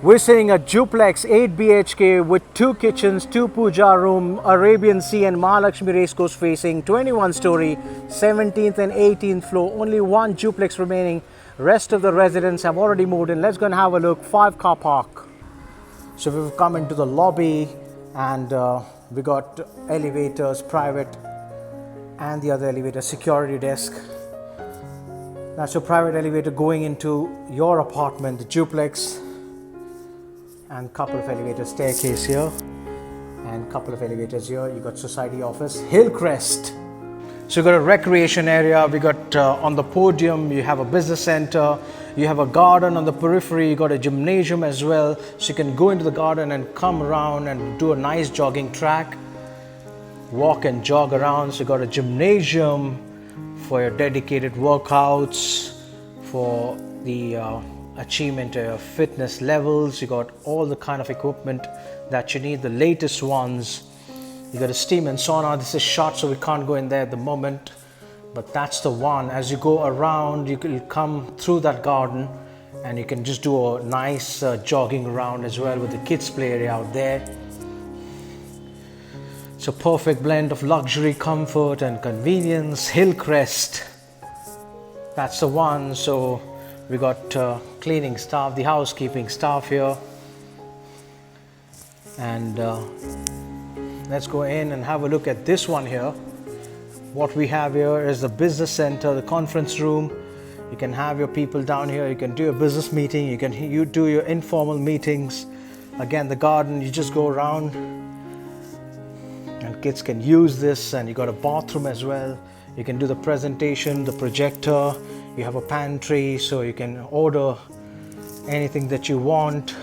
We're seeing a duplex 8 BHK with 2 kitchens, 2 puja room, Arabian Sea and Mahalakshmi Racecourse facing, 21 story, 17th and 18th floor. Only one duplex remaining. Rest of the residents have already moved in. Let's go and have a look. 5 car park. So we've come into the lobby and we got elevators, private and the other elevator, security desk. That's your private elevator going into your apartment, the duplex. And couple of elevators, staircase here and couple of elevators here. You got society office, Crest. So you got a recreation area. We got on the podium, you have a business center, you have a garden on the periphery, you got a gymnasium as well. So you can go into the garden and come around and do a nice jogging track, walk and jog around. So you got a gymnasium for your dedicated workouts, for the achievement of fitness levels. You got all the kind of equipment that you need, the latest ones. You got a steam and sauna. This is short, so we can't go in there at the moment, but that's the one. As you go around, you can come through that garden and you can just do a nice jogging around as well with the kids play area out there. It's a perfect blend of luxury, comfort and convenience. Crest, that's the one. So we got cleaning staff, the housekeeping staff here. And let's go in and have a look at this one here. What we have here is the business center, the conference room. You can have your people down here. You can do a business meeting. You do your informal meetings. Again, the garden, you just go around and kids can use this. And you got a bathroom as well. You can do the presentation, the projector. You have a pantry, so you can order anything that you want.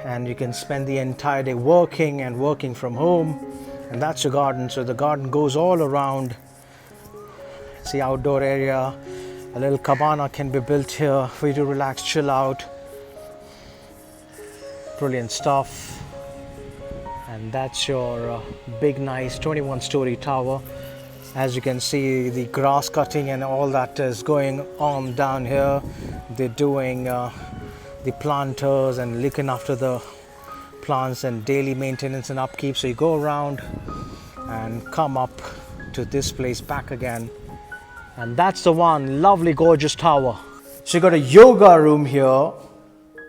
And you can spend the entire day working from home. And that's your garden. So the garden goes all around. It's the outdoor area. A little cabana can be built here for you to relax, chill out. Brilliant stuff. And that's your big, nice 21-story tower. As you can see, the grass cutting and all that is going on down here. They're doing the planters and looking after the plants and daily maintenance and upkeep. So you go around and come up to this place back again. And that's the one, lovely, gorgeous tower. So you got a yoga room here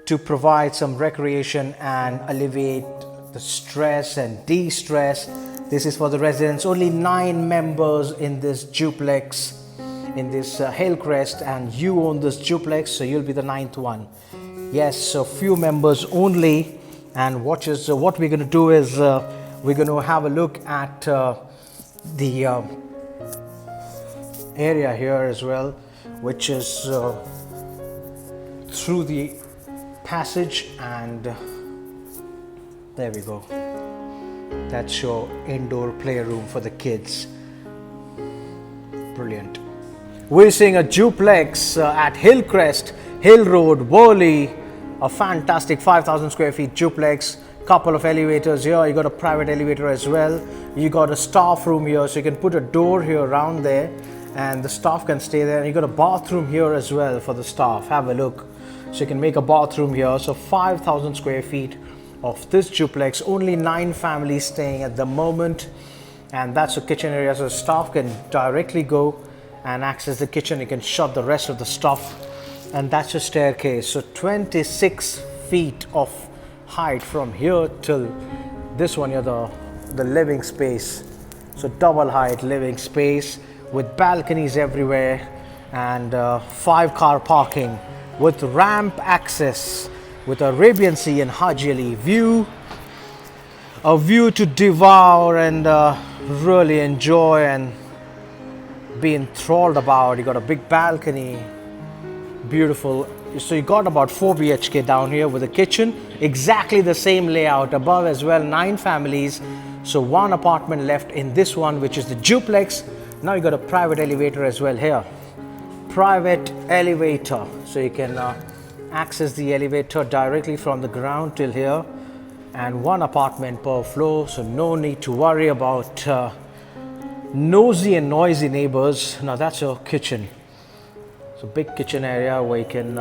to provide some recreation and alleviate the stress and de-stress. This is for the residents. Only 9 members in this duplex, in this Crest, and you own this duplex, so you'll be the 9th one. Yes, so few members only. And what we're going to do is we're going to have a look at the area here as well, which is through the passage, and there we go. That's your indoor playroom for the kids. Brilliant. We're seeing a duplex at Crest, Hill Road, Worli. A fantastic 5,000 square feet duplex. Couple of elevators here. You got a private elevator as well. You got a staff room here, so you can put a door here around there and the staff can stay there. And you got a bathroom here as well for the staff. Have a look. So you can make a bathroom here. So 5,000 square feet of this duplex. Only 9 families staying at the moment. And that's the kitchen area, so the staff can directly go and access the kitchen. You can shut the rest of the stuff. And that's your staircase. So 26 feet of height from here till this one here, the living space. So double height living space with balconies everywhere and 5 car parking with ramp access, with Arabian Sea and Haji view. A view to devour and really enjoy and be enthralled about. You got a big balcony. Beautiful. So you got about 4 BHK down here with a kitchen, exactly the same layout above as well. 9 families, so 1 apartment left in this one, which is the duplex. Now you got a private elevator as well here. Private elevator, so you can access the elevator directly from the ground till here, and 1 apartment per floor, so no need to worry about nosy and noisy neighbors. Now that's your kitchen. So big kitchen area where you can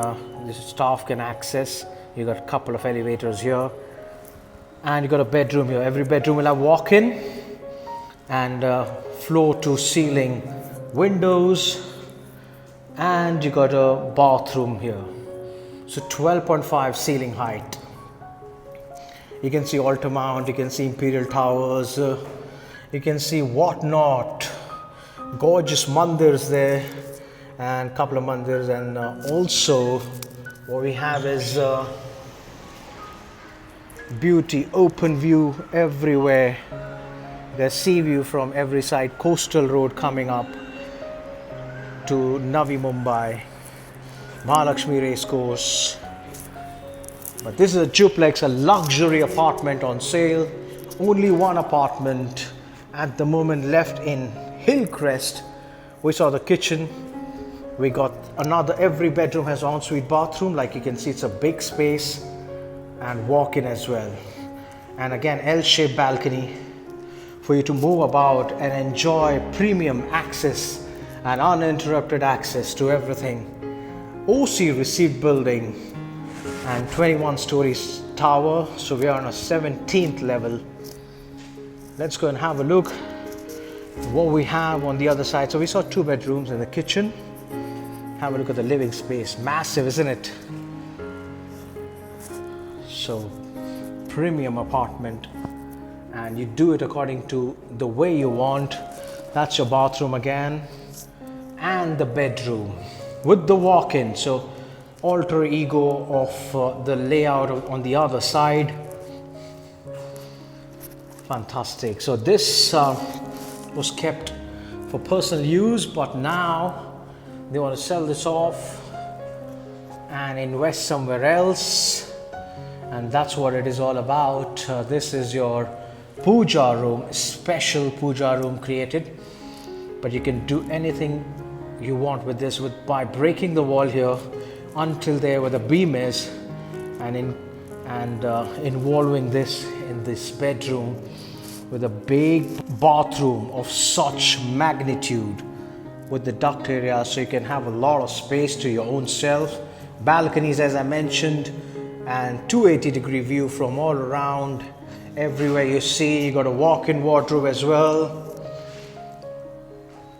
the staff can access. You got a couple of elevators here, and you got a bedroom here. Every bedroom will have walk-in and floor to ceiling windows, and you got a bathroom here. So 12.5 ceiling height. You can see altar mount, you can see imperial towers, you can see whatnot, gorgeous mandirs there, and a couple of mandirs, and also what we have is beauty, open view everywhere. There's sea view from every side, coastal road coming up to Navi Mumbai, Mahalakshmi Racecourse. But this is a duplex, a luxury apartment on sale. Only one apartment at the moment left in Hillcrest. We saw the kitchen. We got another, every bedroom has ensuite bathroom. Like you can see, it's a big space, and walk-in as well. And again, L-shaped balcony for you to move about and enjoy premium access and uninterrupted access to everything. OC received building and 21 stories tower. So we are on a 17th level. Let's go and have a look what we have on the other side. So we saw 2 bedrooms in the kitchen. Have a look at the living space. Massive, isn't it? So premium apartment, and you do it according to the way you want. That's your bathroom again, and the bedroom with the walk-in. So alter ego of the layout on the other side. Fantastic. So this was kept for personal use, but now they want to sell this off and invest somewhere else, and that's what it is all about. This is your puja room, special puja room created, but you can do anything you want with this by breaking the wall here until there where the beam is, and involving this in this bedroom with a big bathroom of such magnitude with the duct area, so you can have a lot of space to your own self. Balconies, as I mentioned, and 280-degree view from all around. Everywhere you see, you got a walk-in wardrobe as well.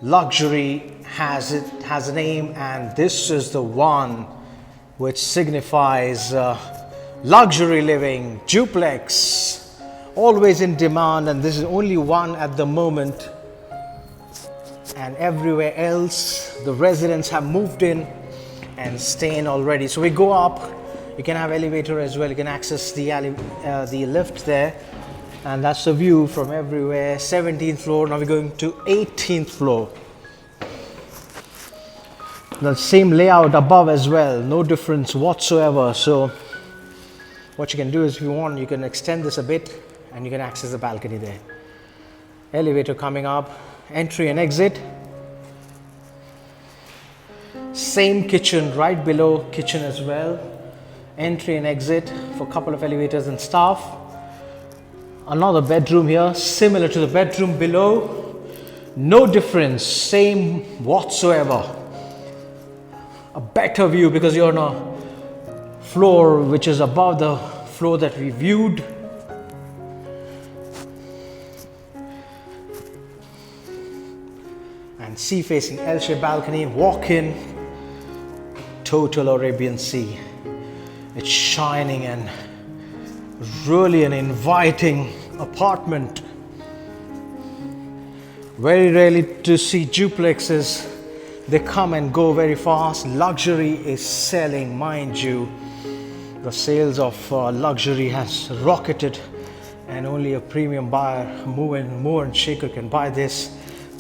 Luxury has a name, and this is the one which signifies luxury living. Duplex, always in demand, and this is only one at the moment. And everywhere else, the residents have moved in and staying already. So we go up. You can have elevator as well. You can access the lift there, and that's the view from everywhere. 17th floor. Now we're going to 18th floor. The same layout above as well, no difference whatsoever. So what you can do is, if you want, you can extend this a bit and you can access the balcony there. Elevator coming up, entry and exit. Same kitchen right below, kitchen as well. Entry and exit for a couple of elevators and staff. Another bedroom here, similar to the bedroom below. No difference, same whatsoever. A better view because you're on a floor which is above the floor that we viewed. And sea facing L-shaped balcony, walk in, total Arabian Sea. It's shining and really an inviting apartment. Very rarely to see duplexes. They come and go very fast. Luxury is selling, mind you. The sales of luxury has rocketed, and only a premium buyer, mover and shaker, can buy this.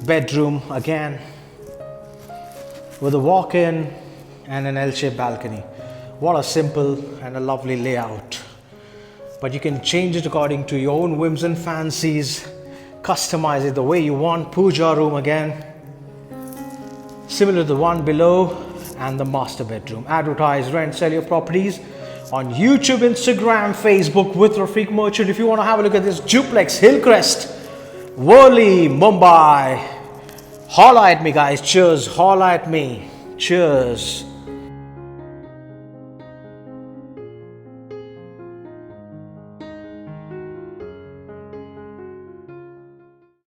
Bedroom again with a walk-in and an L-shaped balcony. What a simple and a lovely layout. But you can change it according to your own whims and fancies. Customize it the way you want. Puja room again, similar to the one below, and the master bedroom. Advertise, rent, sell your properties on YouTube, Instagram, Facebook with Rafiq Merchant. If you want to have a look at this duplex, Hillcrest, Worli, Mumbai, holla at me guys. Cheers, holla at me. Cheers.